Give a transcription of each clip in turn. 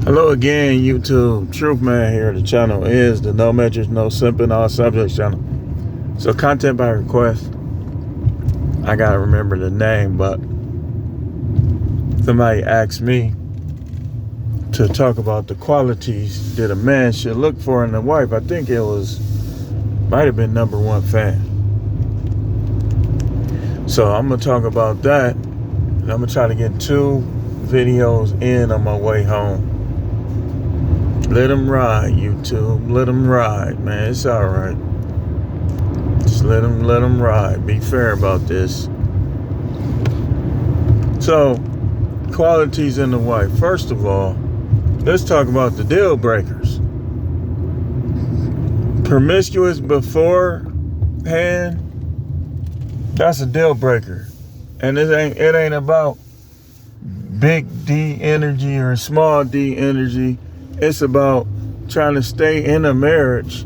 Hello again, YouTube. Truth Man here. The channel is the No Metrics, No Simping, All Subjects channel. So, content by request. I gotta remember the name, but somebody asked me to talk about the qualities that a man should look for in a wife. I think it might have been number one fan. So, I'm gonna talk about that, and I'm gonna try to get 2 videos in on my way home. Let them ride, YouTube. Let them ride, man. It's all right. Just let them ride. Be fair about this. So, qualities in the wife. First of all, let's talk about the deal breakers. Promiscuous beforehand, that's a deal breaker. And it ain't about big D energy or small D energy. It's about trying to stay in a marriage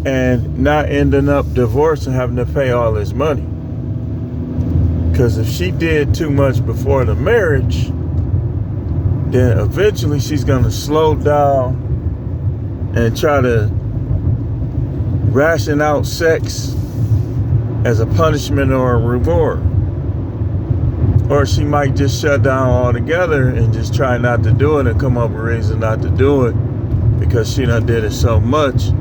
and not ending up divorced and having to pay all this money. Because if she did too much before the marriage, then eventually she's going to slow down and try to ration out sex as a punishment or a reward. Or she might just shut down altogether and just try not to do it and come up with a reason not to do it because she done did it so much.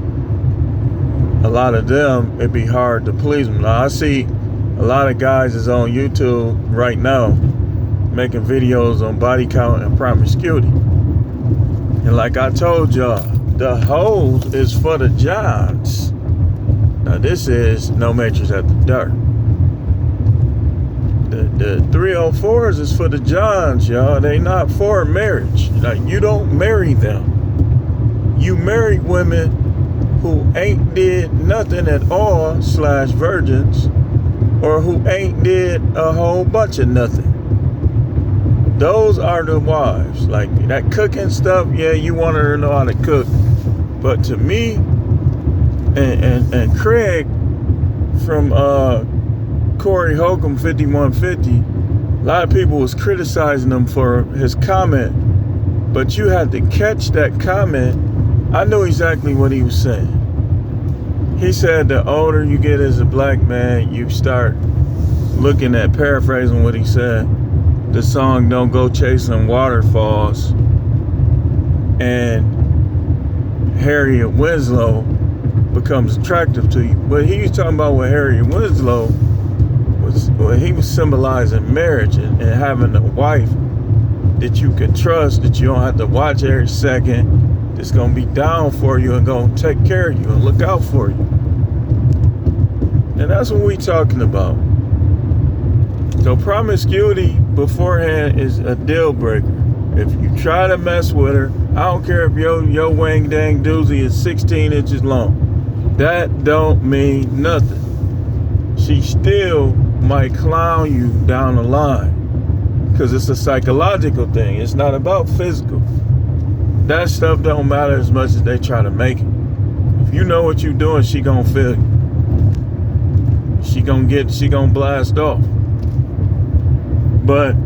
A lot of them, it'd be hard to please them. Now, I see a lot of guys is on YouTube right now making videos on body count and promiscuity. And like I told y'all, the hoes is for the Johns. Now, this is No Matrix After Dark. The 304s is for the Johns, y'all. They not for marriage. Like, you don't marry them. You marry women who ain't did nothing at all / virgins, or who ain't did a whole bunch of nothing. Those are the wives. Like that cooking stuff, yeah, you want her to know how to cook. But to me and Craig from Corey Holcomb 5150, a lot of people was criticizing him for his comment, but you had to catch that comment. I knew exactly what he was saying. He said the older you get as a black man, you start looking at, paraphrasing what he said, the song Don't Go Chasing Waterfalls, and Harriet Winslow becomes attractive to you. But he was talking about what Harriet Winslow he was symbolizing marriage and having a wife that you can trust, that you don't have to watch every second, that's going to be down for you and going to take care of you and look out for you. And that's what we talking about. So promiscuity beforehand is a deal breaker. If you try to mess with her, I don't care if your wang dang doozy is 16 inches long. That don't mean nothing. She still might clown you down the line because it's a psychological thing. It's not about physical. That stuff don't matter as much as they try to make it. If you know what you're doing, she gonna feel you. She gonna blast off. But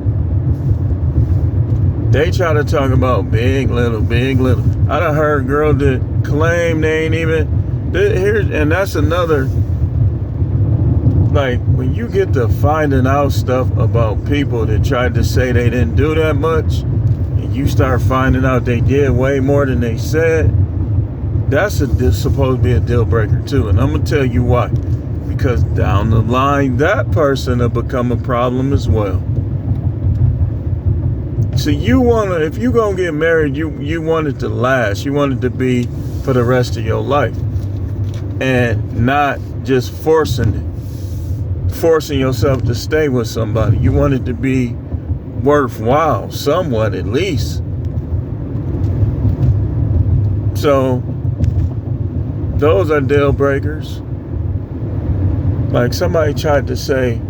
they try to talk about big, little, big, little. I done heard girls that claim they ain't even here, and that's another. Like, when you get to finding out stuff about people that tried to say they didn't do that much, and you start finding out they did way more than they said, that's supposed to be a deal breaker too. And I'm going to tell you why. Because down the line, that person will become a problem as well. So if you're going to get married, you want it to last. You want it to be for the rest of your life. And not just forcing yourself to stay with somebody. You want it to be worthwhile, somewhat at least. So those are deal breakers. Like somebody tried to say,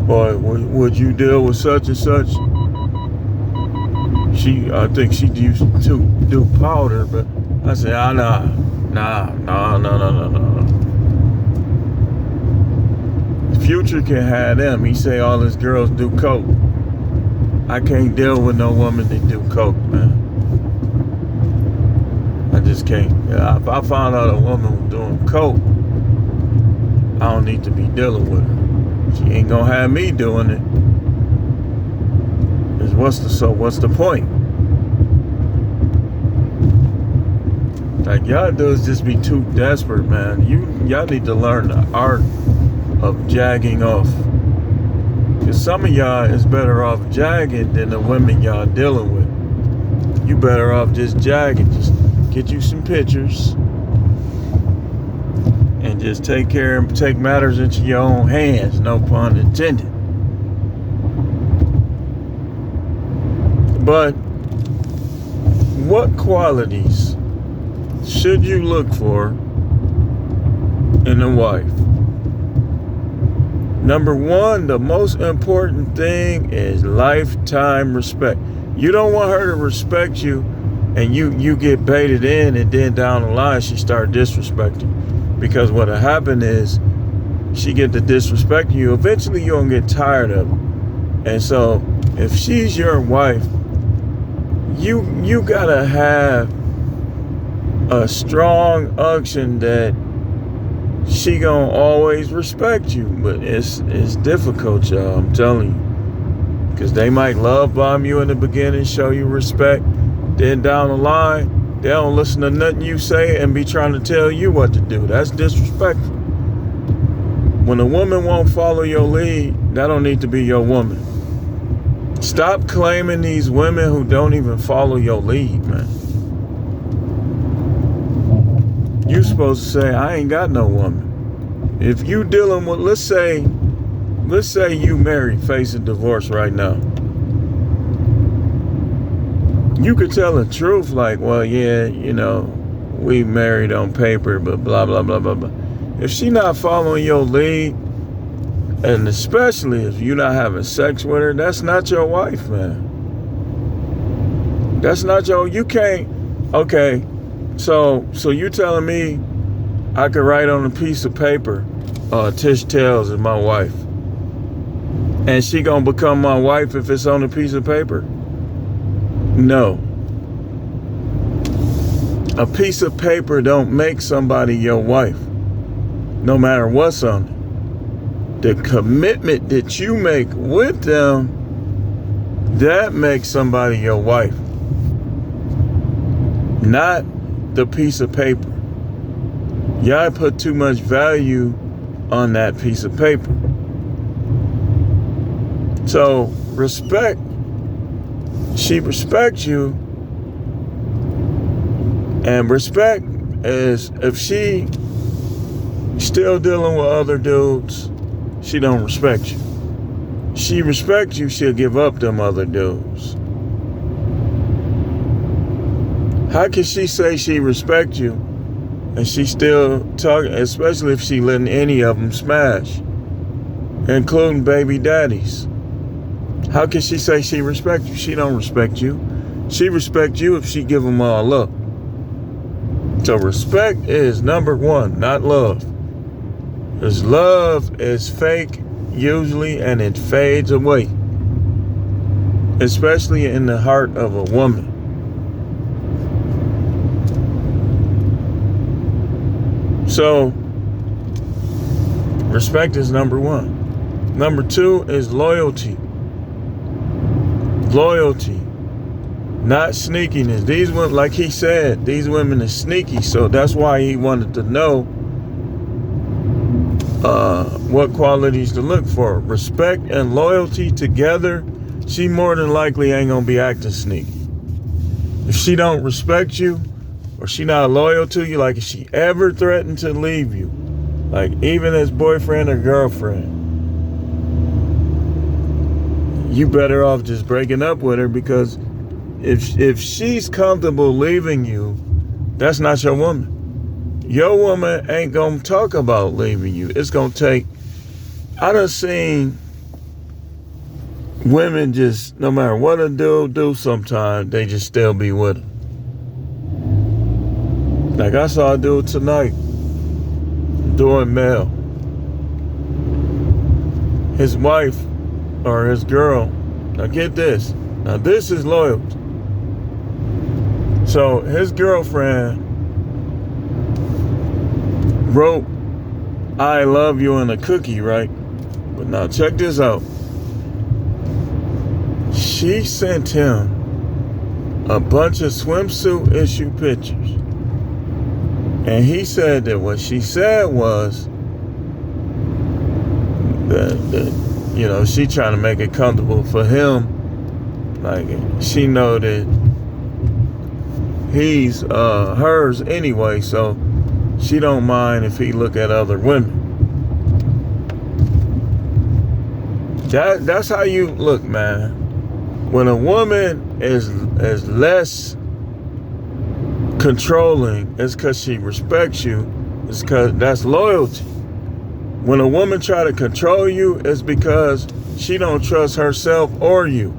boy, would you deal with such and such? I think she used to do powder, but I said, no. Future can have them. He say all his girls do coke. I can't deal with no woman that do coke, man. just can't. If I found out a woman was doing coke, I don't need to be dealing with her. She ain't gonna have me doing it. What's the point? Like, y'all dudes just be too desperate, man. Y'all need to learn the art of jagging off. Cause some of y'all is better off jagging than the women y'all dealing with. You better off just jagging. Just get you some pictures and just take matters into your own hands, no pun intended. But what qualities should you look for in a wife? Number one, the most important thing is lifetime respect. You don't want her to respect you and you get baited in, and then down the line she start disrespecting. Because what'll happen is she get to disrespect you. Eventually you're gonna get tired of it. And so if she's your wife, you gotta have a strong unction that she gonna always respect you. But it's difficult, y'all, I'm telling you. Because they might love bomb you in the beginning, show you respect. Then down the line, they don't listen to nothing you say and be trying to tell you what to do. That's disrespectful. When a woman won't follow your lead, that don't need to be your woman. Stop claiming these women who don't even follow your lead, man. You supposed to say, I ain't got no woman. If you dealing with, let's say you married, facing divorce right now. You could tell the truth, like, well, yeah, we married on paper, but blah, blah, blah, blah, blah. If she not following your lead, and especially if you're not having sex with her, that's not your wife, man. That's not you can't, okay, so you telling me I could write on a piece of paper, Tish Tales is my wife. And she gonna become my wife if it's on a piece of paper? No. A piece of paper don't make somebody your wife, no matter what's on it. The commitment that you make with them, that makes somebody your wife. Not the piece of paper. Y'all put too much value on that piece of paper. So respect. She respects you. And respect is, if she still dealing with other dudes, she don't respect you. She respects you, she'll give up them other dudes. How can she say she respects you and she still talking, especially if she letting any of them smash, including baby daddies? How can she say she respects you? She don't respect you. She respects you if she give them all up. So respect is number one, not love. Because love is fake usually, and it fades away. Especially in the heart of a woman. So, respect is number one. Number two is loyalty. Loyalty. Not sneakiness. These women, like he said, these women are sneaky. So that's why he wanted to know what qualities to look for. Respect and loyalty together, she more than likely ain't gonna be acting sneaky. If she don't respect you, or she not loyal to you, like if she ever threatened to leave you, like even as boyfriend or girlfriend, you better off just breaking up with her, because if she's comfortable leaving you, that's not your woman. Your woman ain't gonna talk about leaving you. It's gonna take, I done seen women just, no matter what a dude do sometimes, they just still be with him. Like I saw a dude tonight doing mail. His wife or his girl, now get this, now this is loyalty. So his girlfriend wrote I love you in a cookie, right? But now check this out. She sent him a bunch of swimsuit issue pictures. And he said that what she said was that she trying to make it comfortable for him. Like, she know that he's hers anyway, so she don't mind if he look at other women. That's how you look, man. When a woman is less controlling, it's because she respects you. It's because that's loyalty. When a woman try to control you, it's because she don't trust herself or you.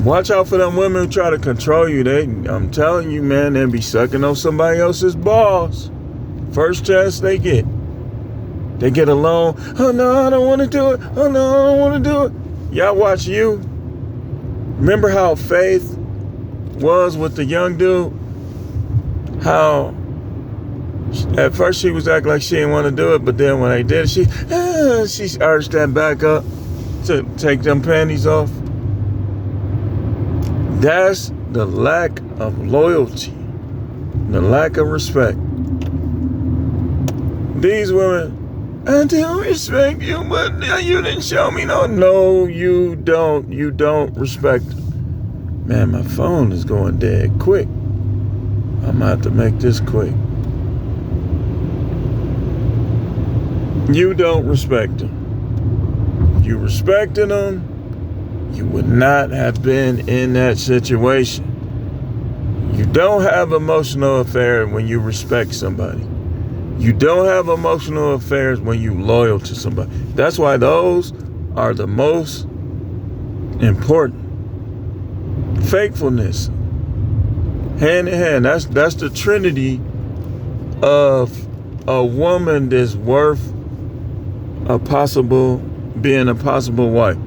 Watch out for them women who try to control you. I'm telling you, man, they be sucking on somebody else's balls. First chance they get. They get alone. Oh no, I don't want to do it. Oh no, I don't want to do it. Y'all watch you. Remember how Faith was with the young dude? How at first she was acting like she didn't want to do it, but then when they did, she arched that back up to take them panties off. That's the lack of loyalty, the lack of respect. These women, I don't respect you, but you didn't show me no. No, you don't. You don't respect. Man, my phone is going dead quick. I'm gonna have to make this quick. You don't respect them. You respected them, you would not have been in that situation. You don't have emotional affairs when you respect somebody. You don't have emotional affairs when you loyal to somebody. That's why those are the most important. Faithfulness, hand in hand. That's the trinity of a woman that's worth being a possible wife.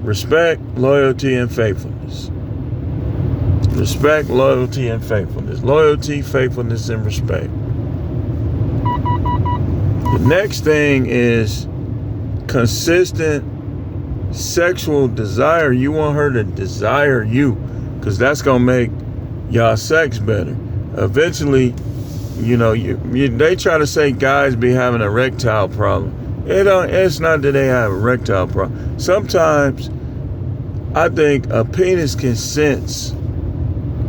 Respect, loyalty, and faithfulness. Respect, loyalty, and faithfulness. Loyalty, faithfulness, and respect. The next thing is consistent sexual desire. You want her to desire you, because that's going to make y'all sex better. Eventually, they try to say guys be having an erectile problem. It's not that they have a erectile problem. Sometimes I think a penis can sense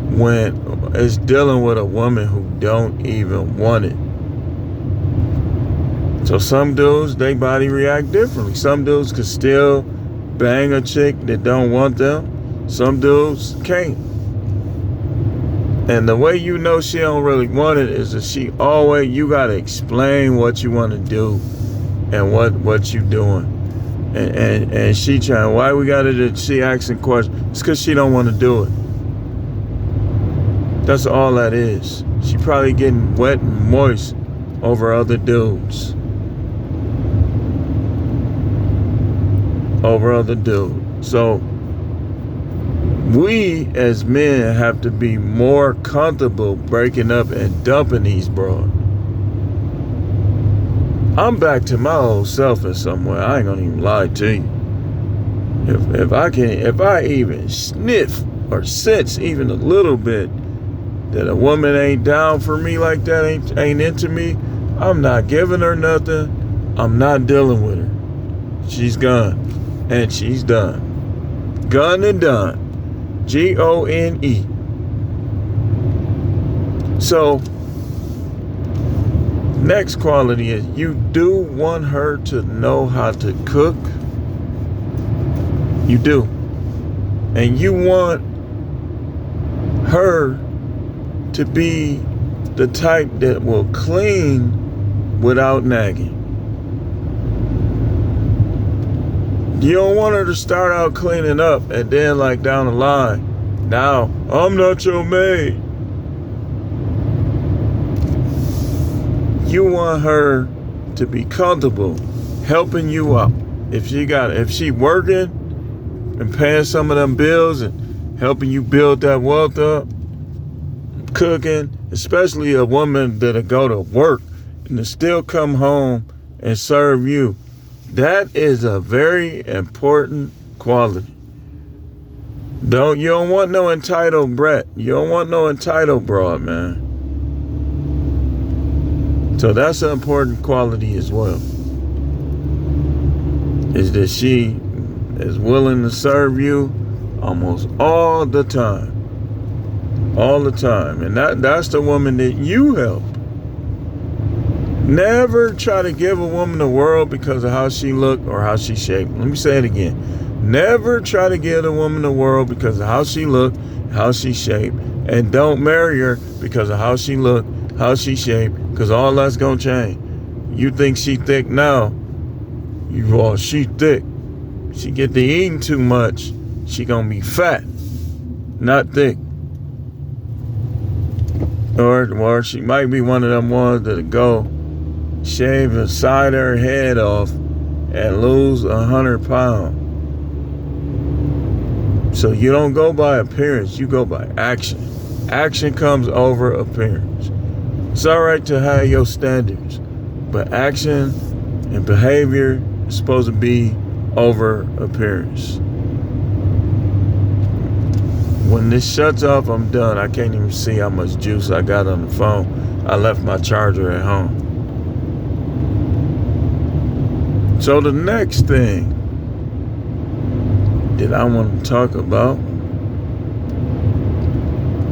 when it's dealing with a woman who don't even want it. So some dudes, their body react differently. Some dudes can still bang a chick that don't want them. Some dudes can't. And the way you know she don't really want it is that you gotta explain what you want to do and what you doing. And she trying, why we gotta, she asking questions. It's because she don't want to do it. That's all that is. She probably getting wet and moist over other dudes. So we as men have to be more comfortable breaking up and dumping these broads. I'm back to my old self in some way. I ain't gonna even lie to you. If I even sniff or sense even a little bit that a woman ain't down for me like that, ain't into me, I'm not giving her nothing. I'm not dealing with her. She's gone. And she's done. Gone and done. Gone. So, next quality is you do want her to know how to cook. You do. And you want her to be the type that will clean without nagging. You don't want her to start out cleaning up and then like down the line, now, I'm not your maid. You want her to be comfortable helping you out. If she working and paying some of them bills and helping you build that wealth up, cooking especially a woman that'll go to work and to still come home and serve you. That is a very important quality. You don't want no entitled brat. You don't want no entitled broad, man. So that's an important quality as well. Is that she is willing to serve you almost all the time. All the time. And that's the woman that you help. Never try to give a woman the world because of how she look or how she shaped. Let me say it again. Never try to give a woman the world because of how she look, how she shaped. And don't marry her because of how she look, how she shaped, because all that's going to change. You think she thick now. She thick. She get to eating too much. She going to be fat, not thick. Or she might be one of them ones that go shave the side of her head off and lose 100 pounds. So you don't go by appearance, you go by action. Action comes over appearance. It's all right to have your standards, but action and behavior is supposed to be over appearance. When this shuts off, I'm done. I can't even see how much juice I got on the phone. I left my charger at home. So the next thing that I want to talk about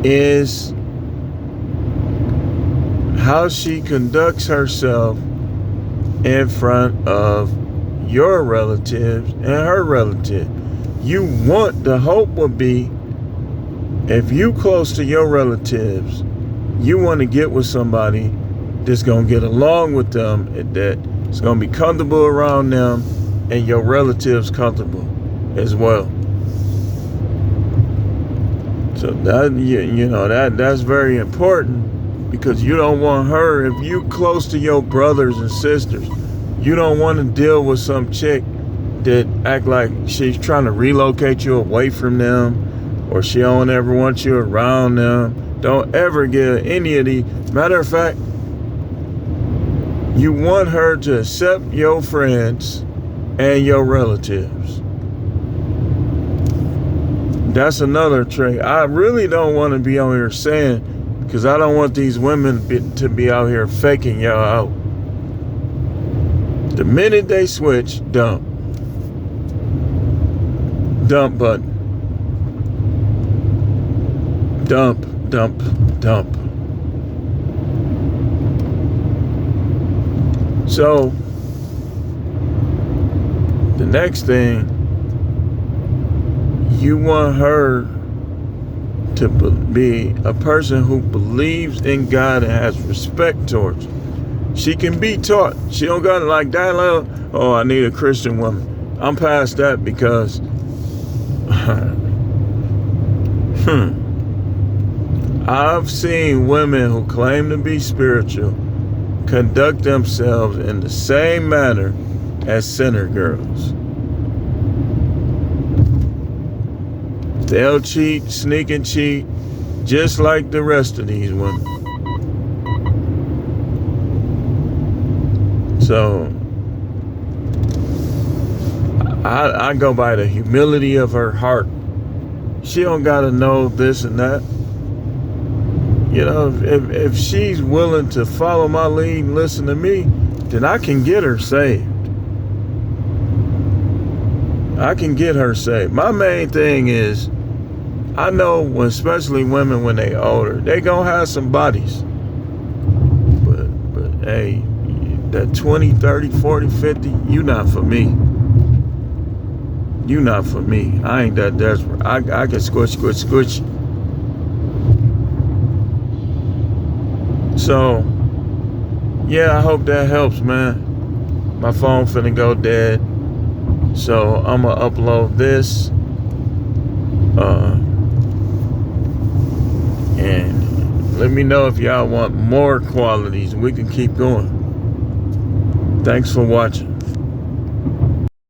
is how she conducts herself in front of your relatives and her relative. The hope would be, if you close to your relatives, you want to get with somebody that's going to get along with them, that is going to be comfortable around them, and your relatives comfortable as well. So that that's very important, because you don't want her, if you close to your brothers and sisters, you don't want to deal with some chick that act like she's trying to relocate you away from them, or she don't ever want you around them. Don't ever give any of these. Matter of fact, you want her to accept your friends and your relatives. That's another trait. I really don't want to be on here saying, because I don't want these women to be out here faking y'all out. The minute they switch, dump. Dump button. Dump, dump, dump. So, the next thing, you want her to be a person who believes in God and has respect towards you. She can be taught. She don't got to like that. Oh, I need a Christian woman. I'm past that, because I've seen women who claim to be spiritual conduct themselves in the same manner as sinner girls. They'll cheat, sneak and cheat, just like the rest of these women. So, I go by the humility of her heart. She don't gotta know this and that. You know, if she's willing to follow my lead and listen to me, then I can get her saved. I can get her saved. My main thing is, I know when, especially women when they older, they gonna have some bodies. But hey, that 20, 30, 40, 50, you not for me. You not for me. I ain't that desperate. I can squish. So, yeah, I hope that helps, man. My phone finna go dead. So, I'm gonna upload this. And let me know if y'all want more qualities. We can keep going. Thanks for watching.